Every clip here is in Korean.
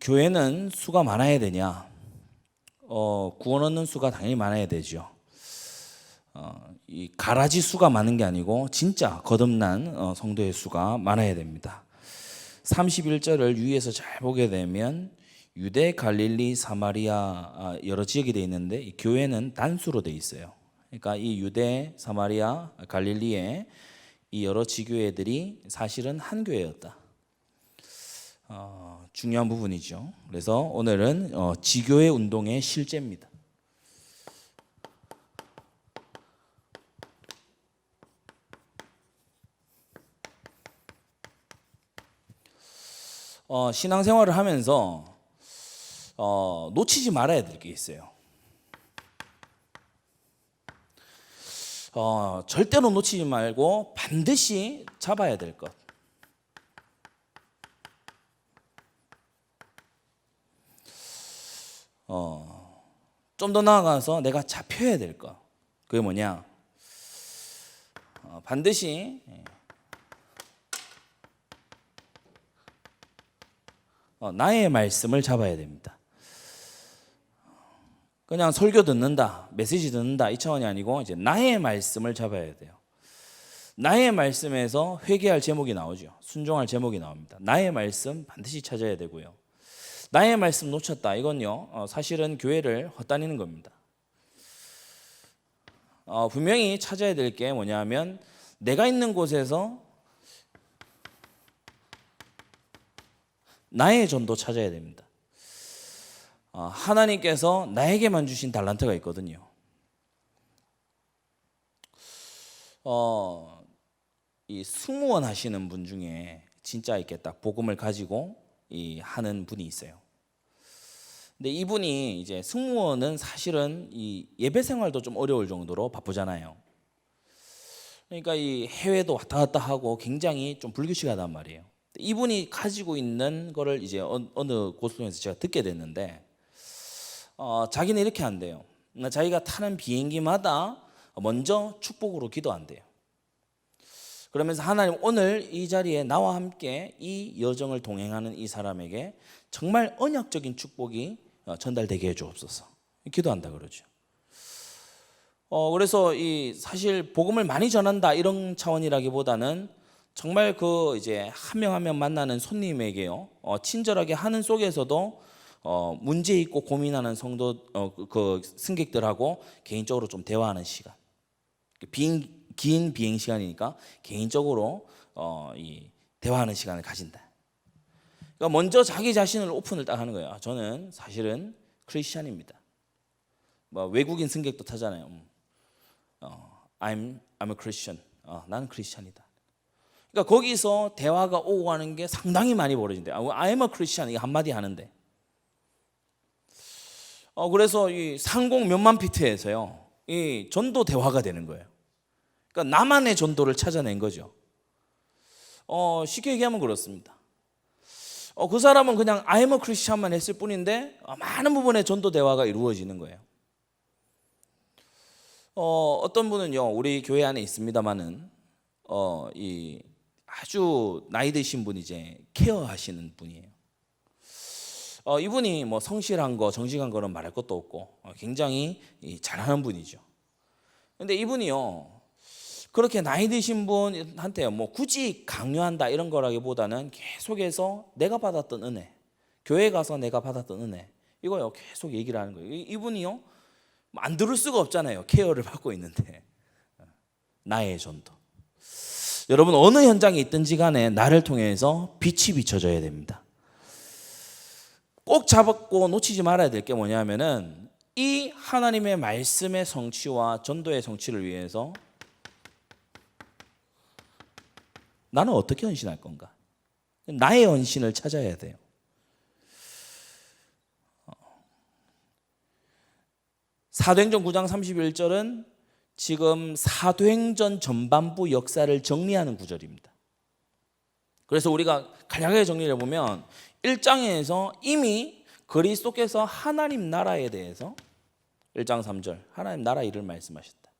교회는 수가 많아야 되냐? 구원 얻는 수가 당연히 많아야 되죠. 이 가라지 수가 많은 게 아니고 진짜 거듭난 성도의 수가 많아야 됩니다. 31절을 유의해서 잘 보게 되면 유대, 갈릴리, 사마리아 여러 지역이 되어 있는데 이 교회는 단수로 되어 있어요. 그러니까 이 유대, 사마리아, 갈릴리의 이 여러 지교회들이 사실은 한 교회였다. 중요한 부분이죠. 그래서 오늘은 지교회 운동의 실제입니다. 신앙생활을 하면서 놓치지 말아야 될 게 있어요. 절대로 놓치지 말고 반드시 잡아야 될 것. 좀 더 나아가서 내가 잡혀야 될 것. 그게 뭐냐? 반드시 나의 말씀을 잡아야 됩니다. 그냥 설교 듣는다, 메시지 듣는다 이 차원이 아니고 이제 나의 말씀을 잡아야 돼요. 나의 말씀에서 회개할 제목이 나오죠. 순종할 제목이 나옵니다. 나의 말씀 반드시 찾아야 되고요. 나의 말씀 놓쳤다. 이건요, 사실은 교회를 헛다니는 겁니다. 분명히 찾아야 될 게 뭐냐면 내가 있는 곳에서 나의 전도 찾아야 됩니다. 하나님께서 나에게만 주신 달란트가 있거든요. 이 승무원 하시는 분 중에 진짜 이렇게 딱 복음을 가지고 하는 분이 있어요. 근데 이분이 이제 승무원은 사실은 이 예배 생활도 좀 어려울 정도로 바쁘잖아요. 그러니까 이 해외도 왔다 갔다 하고 굉장히 좀 불규칙하단 말이에요. 이분이 가지고 있는 거를 이제 어느 고속에서 제가 듣게 됐는데, 자기는 이렇게 한대요. 자기가 타는 비행기마다 먼저 축복으로 기도한대요. 그러면서 하나님 오늘 이 자리에 나와 함께 이 여정을 동행하는 이 사람에게 정말 언약적인 축복이 전달되게 해주옵소서. 기도한다 그러죠. 그래서 이 사실 복음을 많이 전한다 이런 차원이라기보다는 정말 그 이제 한 명 한 명 만나는 손님에게요, 친절하게 하는 속에서도 문제 있고 고민하는 성도 그 승객들하고 개인적으로 좀 대화하는 시간. 긴 비행 시간이니까 개인적으로 이 대화하는 시간을 가진다. 그러니까 먼저 자기 자신을 오픈을 딱 하는 거예요. 저는 사실은 크리스찬입니다. 뭐 외국인 승객도 타잖아요. I'm a Christian. 나는 크리스찬이다. 그러니까 거기서 대화가 오고 가는 게 상당히 많이 벌어진대요. I'm a Christian 이게 한마디 하는데. 그래서 이 상공 몇만 피트에서요, 이 전도 대화가 되는 거예요. 그러니까 나만의 전도를 찾아낸 거죠. 쉽게 얘기하면 그렇습니다. 그 사람은 그냥 I'm a Christian만 했을 뿐인데 많은 부분의 전도 대화가 이루어지는 거예요. 어떤 분은요, 우리 교회 안에 있습니다만은 이 아주 나이 드신 분이 이제 케어하시는 분이에요. 이분이 뭐 성실한 거, 정직한 거는 말할 것도 없고 굉장히 잘하는 분이죠. 근데 이분이요, 그렇게 나이 드신 분한테 뭐 굳이 강요한다 이런 거라기보다는 계속해서 내가 받았던 은혜, 교회 가서 내가 받았던 은혜 이거요 계속 얘기를 하는 거예요. 이분이요 안 들을 수가 없잖아요. 케어를 받고 있는데. 나의 전도. 여러분 어느 현장에 있든지 간에 나를 통해서 빛이 비춰져야 됩니다. 꼭 잡고 놓치지 말아야 될 게 뭐냐면은 이 하나님의 말씀의 성취와 전도의 성취를 위해서 나는 어떻게 헌신할 건가? 나의 헌신을 찾아야 돼요. 사도행전 9장 31절은 지금 사도행전 전반부 역사를 정리하는 구절입니다. 그래서 우리가 간략하게 정리를 해보면 1장에서 이미 그리스도께서 하나님 나라에 대해서 1장 3절 하나님 나라 일을 말씀하셨다.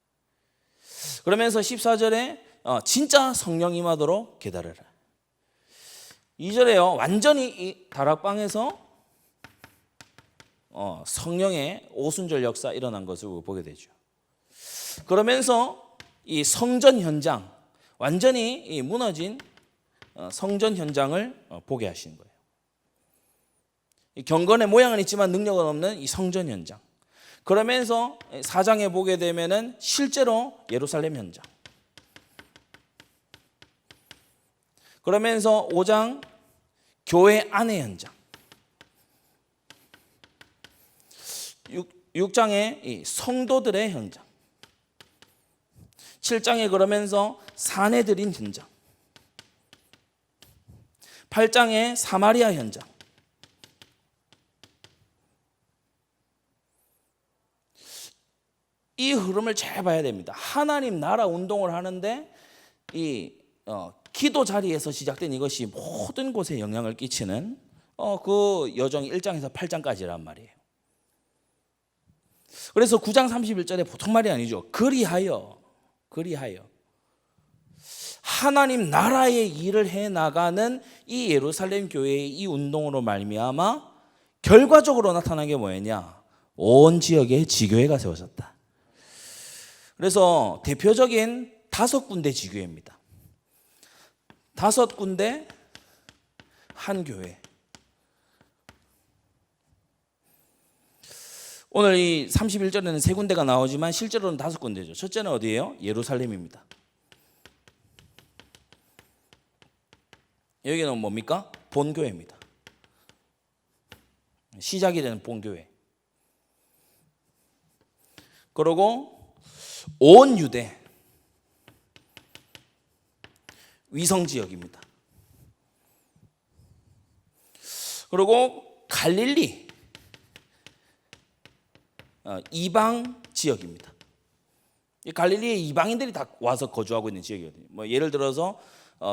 그러면서 14절에 진짜 성령 임하도록 기다려라. 2절에요 완전히 이 다락방에서 성령의 오순절 역사 일어난 것을 보게 되죠. 그러면서 이 성전 현장, 완전히 이 무너진 성전 현장을 보게 하시는 거예요. 이 경건의 모양은 있지만 능력은 없는 이 성전 현장. 그러면서 4장에 보게 되면은 실제로 예루살렘 현장. 그러면서 5장 교회 안의 현장. 6장에 이 성도들의 현장. 7장에 그러면서 산에 들인 현장. 8장에 사마리아 현장. 이 흐름을 잘 봐야 됩니다. 하나님 나라 운동을 하는데 이 기도 자리에서 시작된 이것이 모든 곳에 영향을 끼치는 그 여정이 1장에서 8장까지란 말이에요. 그래서 9장 31절에 보통 말이 아니죠. 그리하여 하나님 나라의 일을 해나가는 이 예루살렘 교회의 이 운동으로 말미암아 결과적으로 나타난 게 뭐였냐? 온 지역에 지교회가 세워졌다. 그래서 대표적인 5군데 지교회입니다. 5군데 한 교회. 오늘 이 31절에는 3군데가 나오지만 실제로는 5군데죠. 첫째는 어디예요? 예루살렘입니다. 여기는 뭡니까? 본교회입니다. 시작이 되는 본교회. 그리고 온 유대 위성지역입니다. 그리고 갈릴리 이방 지역입니다. 이 갈릴리에 이방인들이 다 와서 거주하고 있는 지역이거든요. 뭐 예를 들어서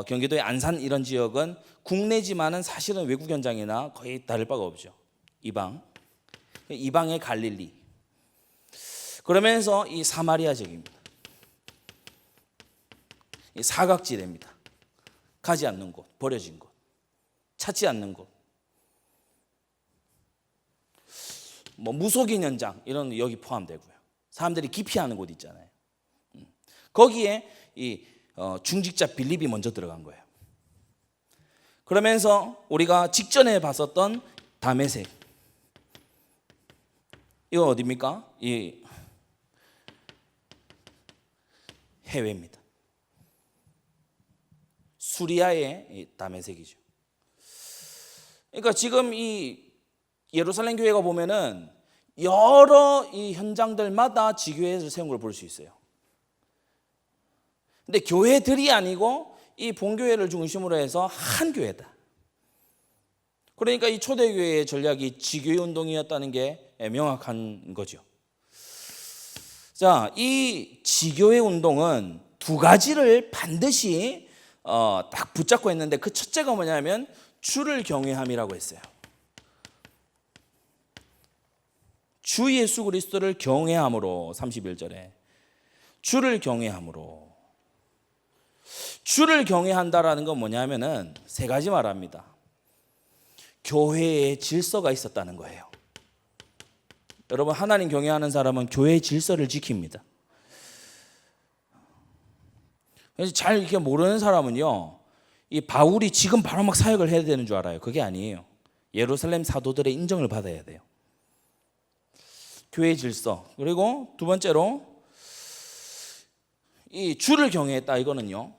경기도의 안산 이런 지역은 국내지만은 사실은 외국 현장이나 거의 다를 바가 없죠. 이방의 갈릴리. 그러면서 이 사마리아 지역입니다. 이 사각지대입니다. 가지 않는 곳, 버려진 곳, 찾지 않는 곳. 뭐 무속인 현장 이런 거 여기 포함되고요. 사람들이 기피하는 곳 있잖아요. 거기에 이 중직자 빌립이 먼저 들어간 거예요. 그러면서 우리가 직전에 봤었던 다메섹, 이거 어디입니까? 이 해외입니다. 수리아의 다메섹이죠. 그러니까 지금 이 예루살렘 교회가 보면은 여러 이 현장들마다 지교회를 세운 걸 볼 수 있어요. 근데 교회들이 아니고 이 본교회를 중심으로 해서 한 교회다. 그러니까 이 초대교회의 전략이 지교회 운동이었다는 게 명확한 거죠. 자, 이 지교회 운동은 2가지를 반드시 딱 붙잡고 했는데 그 첫째가 뭐냐면 주를 경외함이라고 했어요. 주 예수 그리스도를 경외함으로 31절에 주를 경외함으로 주를 경외한다라는 건 뭐냐면은 3가지 말합니다. 교회에 질서가 있었다는 거예요. 여러분 하나님 경외하는 사람은 교회의 질서를 지킵니다. 그래서 잘 이렇게 모르는 사람은요, 이 바울이 지금 바로 막 사역을 해야 되는 줄 알아요. 그게 아니에요. 예루살렘 사도들의 인정을 받아야 돼요. 교회의 질서. 그리고 2번째로 이 주를 경외했다. 이거는요,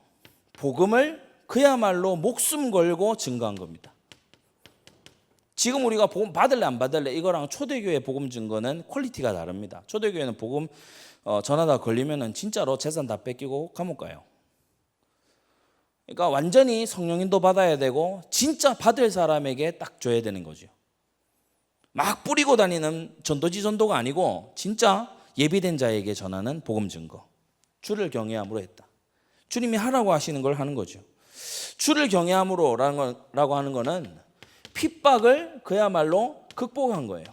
복음을 그야말로 목숨 걸고 증거한 겁니다. 지금 우리가 복음 받을래 안 받을래 이거랑 초대교회 복음 증거는 퀄리티가 다릅니다. 초대교회는 복음 전하다 걸리면은 진짜로 재산 다 뺏기고 감옥 가요. 그러니까 완전히 성령인도 받아야 되고 진짜 받을 사람에게 딱 줘야 되는 거죠. 막 뿌리고 다니는 전도지 전도가 아니고 진짜 예비된 자에게 전하는 복음 증거. 주를 경외함으로 했다. 주님이 하라고 하시는 걸 하는 거죠. 주를 경외함으로라고 하는 거는 핍박을 그야말로 극복한 거예요.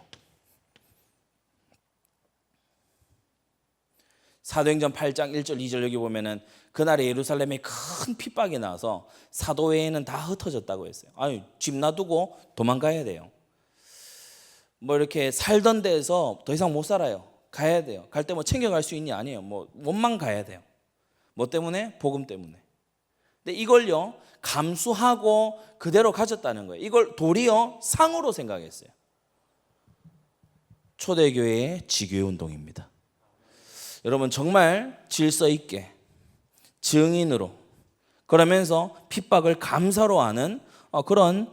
사도행전 8장 1절 2절 여기 보면은 그날에 예루살렘에 큰 핍박이 나서 사도 외에는 다 흩어졌다고 했어요. 아니, 집 놔두고 도망가야 돼요. 뭐 이렇게 살던 데에서 더 이상 못 살아요. 가야 돼요. 갈 때 뭐 챙겨갈 수 있니? 아니에요. 뭐 몸만 가야 돼요. 뭐 때문에? 복음 때문에. 근데 이걸요 감수하고 그대로 가졌다는 거예요. 이걸 도리어 상으로 생각했어요. 초대교회의 지교회 운동입니다. 여러분 정말 질서 있게 증인으로 그러면서 핍박을 감사로 하는 그런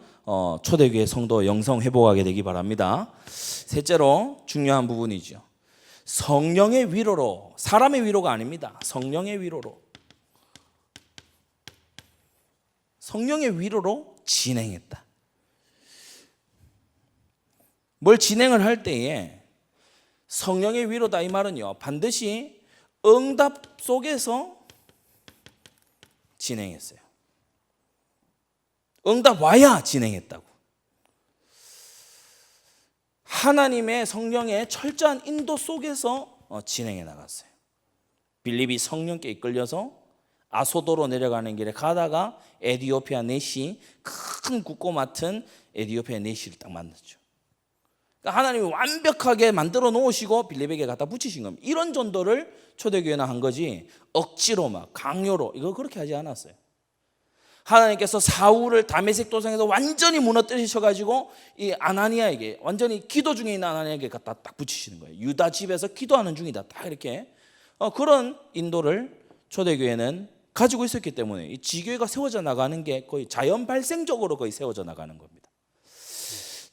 초대교회 성도 영성 회복하게 되기 바랍니다. 셋째로 중요한 부분이죠. 성령의 위로로, 사람의 위로가 아닙니다. 성령의 위로로. 성령의 위로로 진행했다. 뭘 진행을 할 때에 성령의 위로다 이 말은요 반드시 응답 속에서 진행했어요. 응답 와야 진행했다고. 하나님의 성령의 철저한 인도 속에서 진행해 나갔어요. 빌립이 성령께 이끌려서 아소도로 내려가는 길에 가다가 에디오피아 내시, 큰 국고 맡은 에디오피아 내시를 딱 만났죠. 그러니까 하나님이 완벽하게 만들어 놓으시고 빌립에게 갖다 붙이신 겁니다. 이런 전도를 초대교회는 한 거지 억지로 막 강요로 이거 그렇게 하지 않았어요. 하나님께서 사울을 다메섹 도상에서 완전히 무너뜨리셔가지고 이 아나니아에게 완전히 기도 중에 있는 아나니아에게 갖다 딱 붙이시는 거예요. 유다 집에서 기도하는 중이다. 딱 이렇게 그런 인도를 초대교회는 가지고 있었기 때문에 이 지교회가 세워져 나가는 게 거의 자연 발생적으로 거의 세워져 나가는 겁니다.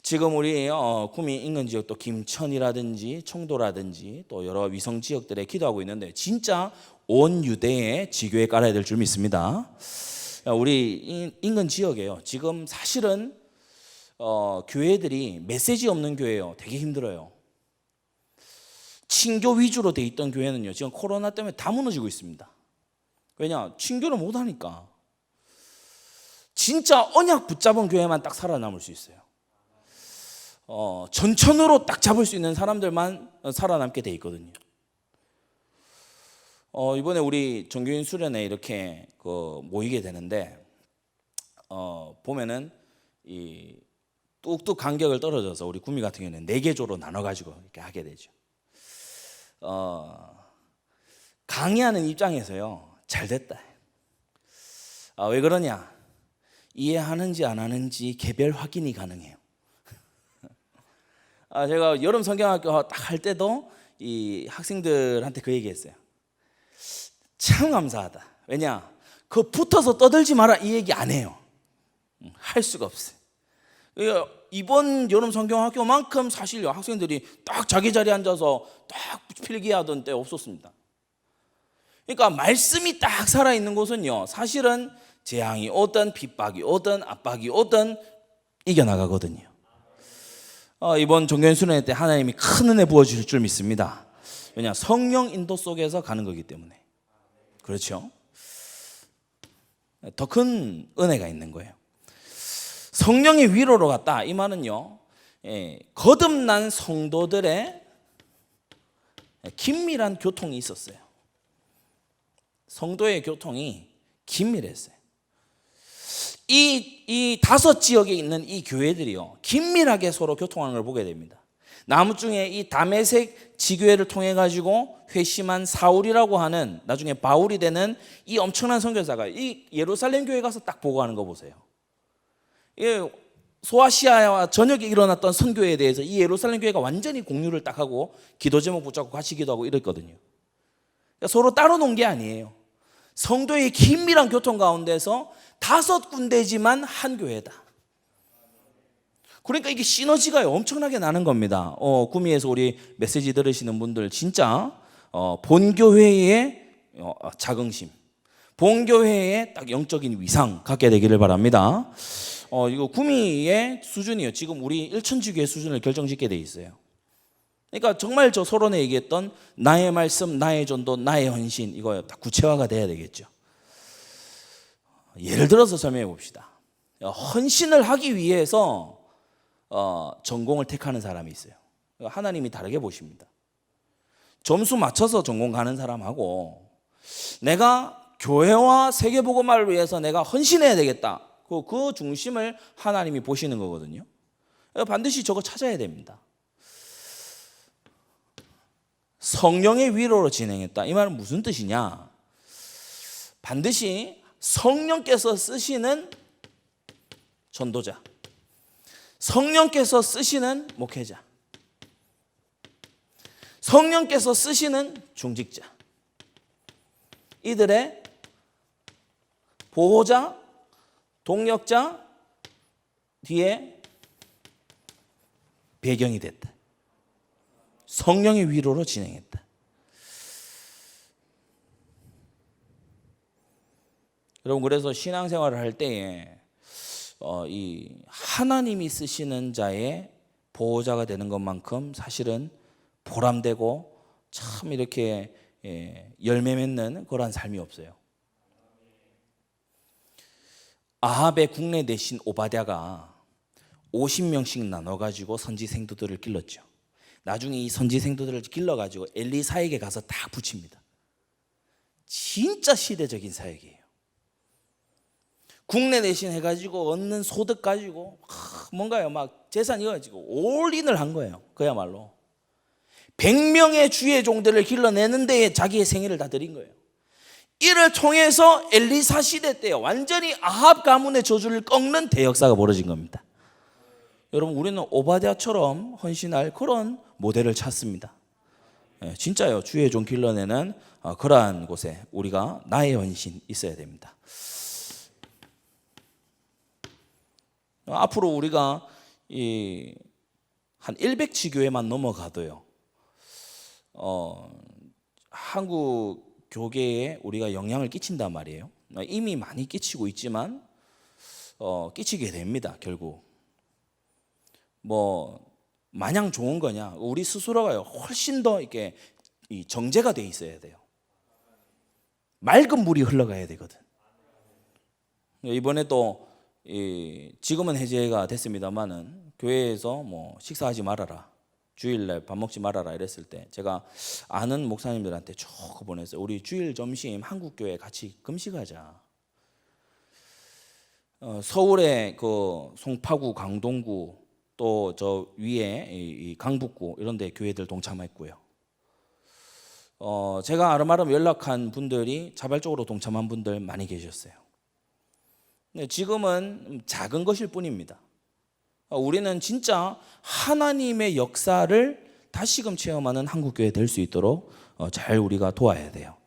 지금 우리 구미 인근 지역 또 김천이라든지 청도라든지 또 여러 위성 지역들에 기도하고 있는데 진짜 온 유대에 지교회 깔아야 될 줄 믿습니다. 우리 인근 지역에요. 지금 사실은 교회들이 메시지 없는 교회예요. 되게 힘들어요. 친교 위주로 돼 있던 교회는요. 지금 코로나 때문에 다 무너지고 있습니다. 왜냐? 친교를 못 하니까. 진짜 언약 붙잡은 교회만 딱 살아남을 수 있어요. 전천후로 딱 잡을 수 있는 사람들만 살아남게 돼 있거든요. 이번에 우리 정교인 수련회 이렇게 모이게 되는데 보면은 이 뚝뚝 간격을 떨어져서 우리 구미 같은 경우는 4개조로 나눠 가지고 이렇게 하게 되죠. 강의하는 입장에서요 잘 됐다. 왜 그러냐? 이해하는지 안 하는지 개별 확인이 가능해요. 제가 여름 성경학교 딱 할 때도 이 학생들한테 그 얘기했어요. 참 감사하다. 왜냐? 그 붙어서 떠들지 마라 이 얘기 안 해요. 할 수가 없어요. 이번 여름 성경학교만큼 사실 학생들이 딱 자기 자리에 앉아서 딱 필기하던 때 없었습니다. 그러니까 말씀이 딱 살아있는 곳은요 사실은 재앙이 오든 핍박이 오든 압박이 오든 이겨나가거든요. 이번 종교인 수련회 때 하나님이 큰 은혜 부어주실 줄 믿습니다. 왜냐? 성령 인도 속에서 가는 거기 때문에. 그렇죠? 더 큰 은혜가 있는 거예요. 성령의 위로로 갔다 이 말은요 거듭난 성도들의 긴밀한 교통이 있었어요. 성도의 교통이 긴밀했어요. 이 5 지역에 있는 이 교회들이요 긴밀하게 서로 교통하는 걸 보게 됩니다. 나무중에 이 다메섹 지교회를 통해 가지고 회심한 사울이라고 하는 나중에 바울이 되는 이 엄청난 선교사가 이 예루살렘 교회 가서 딱 보고하는 거 보세요. 소아시아와 전역에 일어났던 선교에 대해서 이 예루살렘 교회가 완전히 공유를 딱 하고 기도 제목 붙잡고 같이 기도하고 이랬거든요. 그러니까 서로 따로 논 게 아니에요. 성도의 긴밀한 교통 가운데서 5 군데지만 한 교회다. 그러니까 이게 시너지가 엄청나게 나는 겁니다. 구미에서 우리 메시지 들으시는 분들 진짜 본교회의 자긍심, 본교회의 딱 영적인 위상 갖게 되기를 바랍니다. 이거 구미의 수준이요. 지금 우리 일천지교회 수준을 결정짓게 돼 있어요. 그러니까 정말 저 서론에 얘기했던 나의 말씀, 나의 전도, 나의 헌신 이거 다 구체화가 돼야 되겠죠. 예를 들어서 설명해 봅시다. 헌신을 하기 위해서 전공을 택하는 사람이 있어요. 하나님이 다르게 보십니다. 점수 맞춰서 전공 가는 사람하고 내가 교회와 세계복음화를 위해서 내가 헌신해야 되겠다. 그 중심을 하나님이 보시는 거거든요. 반드시 저거 찾아야 됩니다. 성령의 위로로 진행했다. 이 말은 무슨 뜻이냐? 반드시 성령께서 쓰시는 전도자, 성령께서 쓰시는 목회자, 성령께서 쓰시는 중직자, 이들의 보호자, 동력자 뒤에 배경이 됐다. 성령의 위로로 진행했다. 여러분, 그래서 신앙생활을 할 때에 이 하나님이 쓰시는 자의 보호자가 되는 것만큼 사실은 보람되고 참 이렇게 열매 맺는 그러한 삶이 없어요. 아합의 국내 대신 오바댜가 50명씩 나눠가지고 선지생도들을 길렀죠. 나중에 이 선지생도들을 길러가지고 엘리사에게 가서 다 붙입니다. 진짜 시대적인 사역이에요. 국내 대신 해가지고 얻는 소득 가지고 뭔가요, 막 재산 이어가지고 올인을 한 거예요. 그야말로 100명의 주의 종들을 길러내는 데에 자기의 생애를 다 드린 거예요. 이를 통해서 엘리사 시대 때 완전히 아합 가문의 저주를 꺾는 대역사가 벌어진 겁니다. 여러분, 우리는 오바댜처럼 헌신할 그런 모델을 찾습니다. 진짜요. 주의 종 길러내는 그러한 곳에 우리가 나의 헌신 있어야 됩니다. 앞으로 우리가 한 100지 교회만 넘어가도요, 한국 교계에 우리가 영향을 끼친단 말이에요. 이미 많이 끼치고 있지만 끼치게 됩니다. 결국 뭐 마냥 좋은 거냐? 우리 스스로가 훨씬 더 이렇게 정제가 돼 있어야 돼요. 맑은 물이 흘러가야 되거든. 이번에 또 지금은 해제가 됐습니다만은 교회에서 뭐 식사하지 말아라, 주일날 밥 먹지 말아라 이랬을 때 제가 아는 목사님들한테 쭉 보냈어요. 우리 주일 점심 한국교회 같이 금식하자. 서울의 그 송파구, 강동구 또 저 위에 이 강북구 이런 데 교회들 동참했고요. 제가 아름아름 연락한 분들이 자발적으로 동참한 분들 많이 계셨어요. 근데 지금은 작은 것일 뿐입니다. 우리는 진짜 하나님의 역사를 다시금 체험하는 한국교회 될 수 있도록 잘 우리가 도와야 돼요.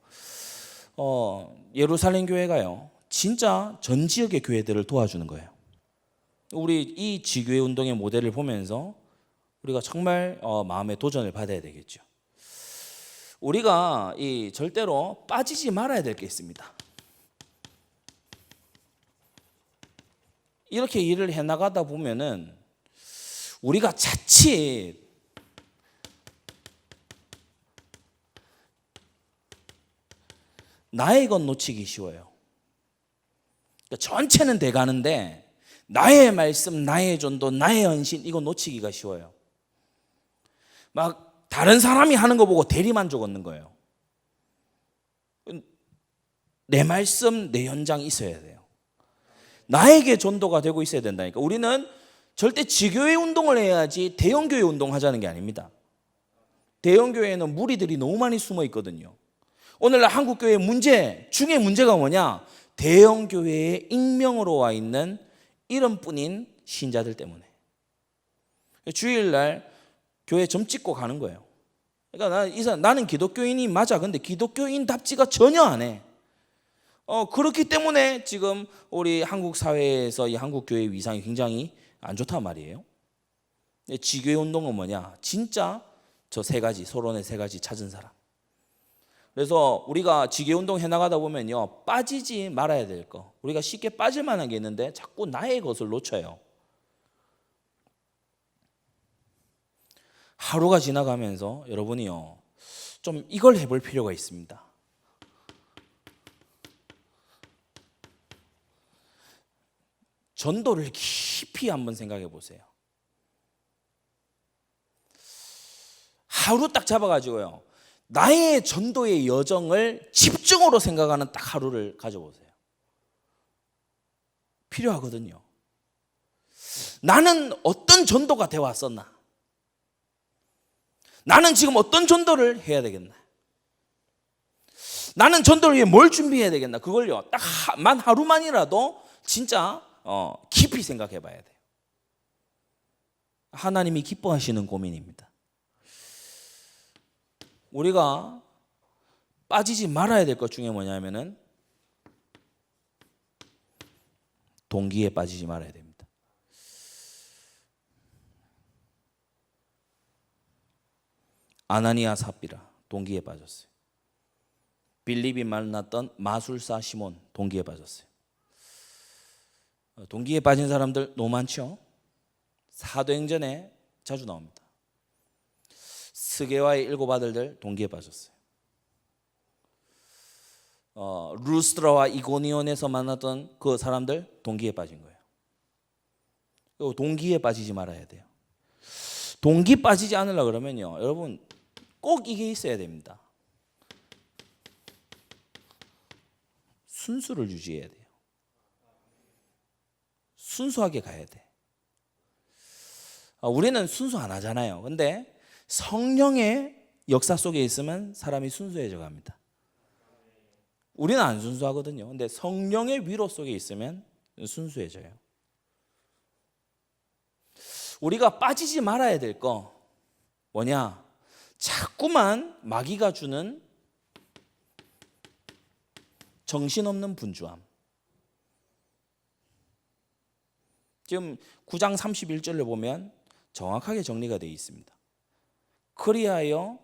예루살렘 교회가요, 진짜 전 지역의 교회들을 도와주는 거예요. 우리 이 지교회 운동의 모델을 보면서 우리가 정말 마음의 도전을 받아야 되겠죠. 우리가 절대로 빠지지 말아야 될 게 있습니다. 이렇게 일을 해나가다 보면은 우리가 자칫 나의 것 놓치기 쉬워요. 그러니까 전체는 돼가는데 나의 말씀, 나의 전도, 나의 헌신 이거 놓치기가 쉬워요. 막 다른 사람이 하는 거 보고 대리만족 얻는 거예요. 내 말씀, 내 현장 있어야 돼요. 나에게 전도가 되고 있어야 된다니까. 우리는 절대 지교회 운동을 해야지 대형교회 운동하자는 게 아닙니다. 대형교회에는 무리들이 너무 많이 숨어 있거든요. 오늘날 한국교회 문제 중에 문제가 뭐냐? 대형교회에 익명으로 와 있는 이름뿐인 신자들 때문에. 주일날 교회 점 찍고 가는 거예요. 그러니까 나는 기독교인이 맞아. 근데 기독교인답지가 전혀 안 해. 그렇기 때문에 지금 우리 한국 사회에서 이 한국 교회 위상이 굉장히 안 좋단 말이에요. 지교회 운동은 뭐냐? 진짜 저 세 가지, 서론의 세 가지 찾은 사람. 그래서 우리가 지교회 운동 해나가다 보면요, 빠지지 말아야 될 거. 우리가 쉽게 빠질 만한 게 있는데 자꾸 나의 것을 놓쳐요. 하루가 지나가면서 여러분이요, 좀 이걸 해볼 필요가 있습니다. 전도를 깊이 한번 생각해 보세요. 하루 딱 잡아가지고요, 나의 전도의 여정을 집중으로 생각하는 딱 하루를 가져보세요. 필요하거든요. 나는 어떤 전도가 되어 왔었나? 나는 지금 어떤 전도를 해야 되겠나? 나는 전도를 위해 뭘 준비해야 되겠나? 그걸요, 딱 하루만이라도 진짜 깊이 생각해 봐야 돼요. 하나님이 기뻐하시는 고민입니다. 우리가 빠지지 말아야 될 것 중에 뭐냐면은 동기에 빠지지 말아야 됩니다. 아나니아 삽비라 동기에 빠졌어요. 빌립이 만났던 마술사 시몬 동기에 빠졌어요. 동기에 빠진 사람들 너무 많죠? 사도행전에 자주 나옵니다. 스게와의 7 아들들 동기에 빠졌어요. 루스드라와 이고니온에서 만났던 그 사람들 동기에 빠진 거예요. 동기에 빠지지 말아야 돼요. 동기 빠지지 않으려고 그러면요, 여러분 꼭 이게 있어야 됩니다. 순수를 유지해야 돼요. 순수하게 가야 돼. 우리는 순수 안 하잖아요. 근데 성령의 역사 속에 있으면 사람이 순수해져 갑니다. 우리는 안 순수하거든요. 근데 성령의 위로 속에 있으면 순수해져요. 우리가 빠지지 말아야 될 거 뭐냐? 자꾸만 마귀가 주는 정신없는 분주함. 지금 9장 31절을 보면 정확하게 정리가 되어 있습니다. 그리하여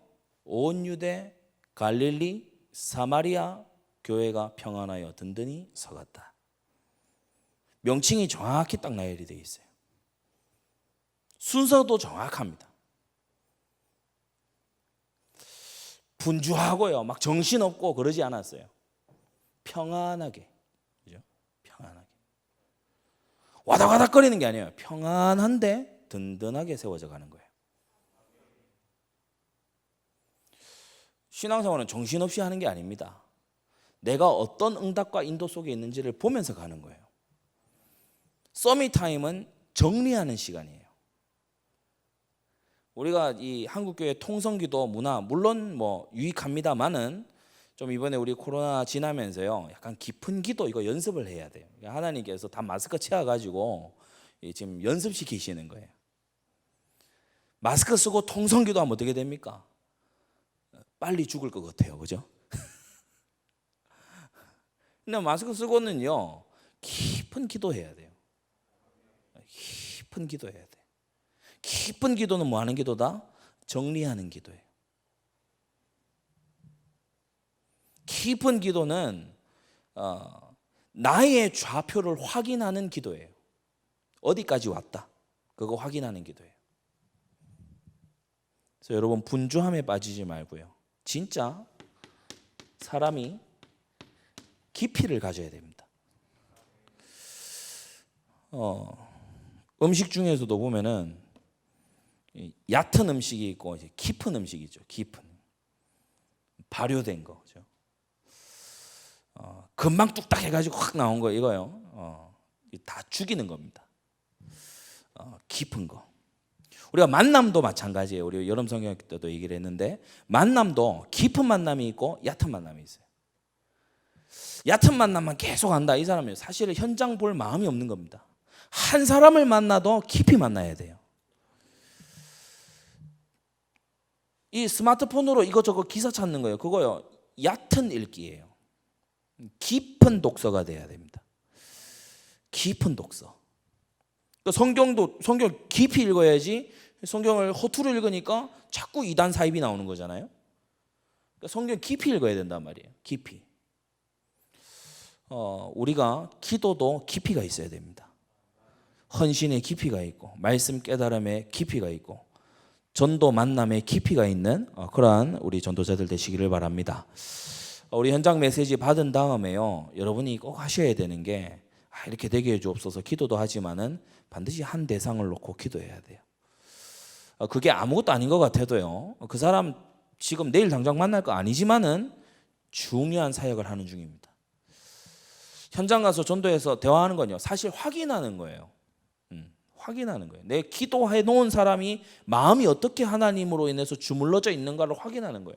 온 유대, 갈릴리, 사마리아 교회가 평안하여 든든히 서갔다. 명칭이 정확히 딱 나열이 되어 있어요. 순서도 정확합니다. 분주하고요, 막 정신없고 그러지 않았어요. 평안하게, 그죠? 평안하게. 와닥와닥거리는 게 아니에요. 평안한데 든든하게 세워져 가는 거예요. 신앙생활은 정신없이 하는 게 아닙니다. 내가 어떤 응답과 인도 속에 있는지를 보면서 가는 거예요. 서밋 타임은 정리하는 시간이에요. 우리가 이 한국교회 통성기도 문화 물론 뭐 유익합니다만은 좀 이번에 우리 코로나 지나면서요, 약간 깊은 기도 이거 연습을 해야 돼요. 하나님께서 다 마스크 채워가지고 지금 연습시키시는 거예요. 마스크 쓰고 통성기도 하면 어떻게 됩니까? 빨리 죽을 것 같아요, 그죠? 근데 마스크 쓰고는요, 깊은 기도해야 돼요. 깊은 기도해야 돼. 깊은 기도는 뭐 하는 기도다? 정리하는 기도예요. 깊은 기도는 나의 좌표를 확인하는 기도예요. 어디까지 왔다, 그거 확인하는 기도예요. 그래서 여러분 분주함에 빠지지 말고요, 진짜 사람이 깊이를 가져야 됩니다. 음식 중에서도 보면은 얕은 음식이 있고 이제 깊은 음식이죠. 깊은 발효된 거죠. 금방 뚝딱 해가지고 확 나온 거 이거요. 다 죽이는 겁니다. 깊은 거. 우리가 만남도 마찬가지예요. 우리 여름 성경 때도 얘기를 했는데 만남도 깊은 만남이 있고 얕은 만남이 있어요. 얕은 만남만 계속 한다, 이 사람은 사실은 현장 볼 마음이 없는 겁니다. 한 사람을 만나도 깊이 만나야 돼요. 이 스마트폰으로 이것저것 기사 찾는 거예요. 그거요, 얕은 읽기예요. 깊은 독서가 돼야 됩니다. 깊은 독서. 성경 깊이 읽어야지. 성경을 허투루 읽으니까 자꾸 이단 사입이 나오는 거잖아요. 성경 깊이 읽어야 된단 말이에요. 깊이. 우리가 기도도 깊이가 있어야 됩니다. 헌신의 깊이가 있고 말씀 깨달음의 깊이가 있고 전도 만남의 깊이가 있는 그러한 우리 전도자들 되시기를 바랍니다. 우리 현장 메시지 받은 다음에요, 여러분이 꼭 하셔야 되는 게 이렇게 되게 해주옵소서 기도도 하지만은 반드시 한 대상을 놓고 기도해야 돼요. 그게 아무것도 아닌 것 같아도요, 그 사람 지금 내일 당장 만날 거 아니지만은 중요한 사역을 하는 중입니다. 현장 가서 전도해서 대화하는 건요, 사실 확인하는 거예요. 확인하는 거예요. 내 기도해 놓은 사람이 마음이 어떻게 하나님으로 인해서 주물러져 있는가를 확인하는 거예요.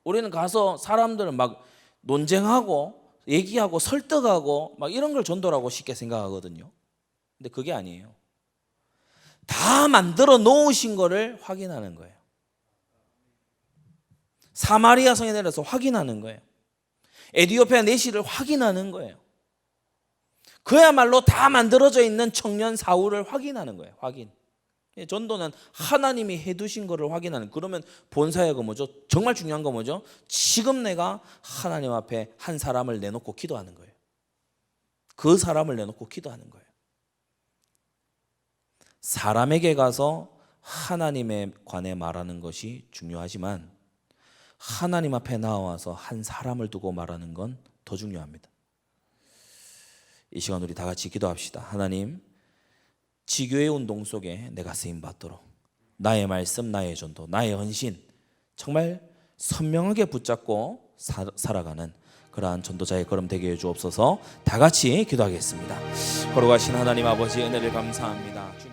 우리는 가서 사람들은 막 논쟁하고 얘기하고 설득하고 막 이런 걸 전도라고 쉽게 생각하거든요. 근데 그게 아니에요. 다 만들어 놓으신 거를 확인하는 거예요. 사마리아 성에 내려서 확인하는 거예요. 에티오피아 내시를 확인하는 거예요. 그야말로 다 만들어져 있는 청년 사울을 확인하는 거예요. 확인. 전도는 하나님이 해두신 거를 확인하는. 그러면 본사야가 뭐죠? 정말 중요한 거 뭐죠? 지금 내가 하나님 앞에 한 사람을 내놓고 기도하는 거예요. 그 사람을 내놓고 기도하는 거예요. 사람에게 가서 하나님에 관해 말하는 것이 중요하지만 하나님 앞에 나와서 한 사람을 두고 말하는 건 더 중요합니다. 이 시간 우리 다 같이 기도합시다. 하나님, 지교의 운동 속에 내가 쓰임 받도록 나의 말씀, 나의 전도, 나의 헌신 정말 선명하게 붙잡고 살아가는 그러한 전도자의 걸음 되게 해 주옵소서. 다 같이 기도하겠습니다. 걸어가신 하나님 아버지 은혜를 감사합니다.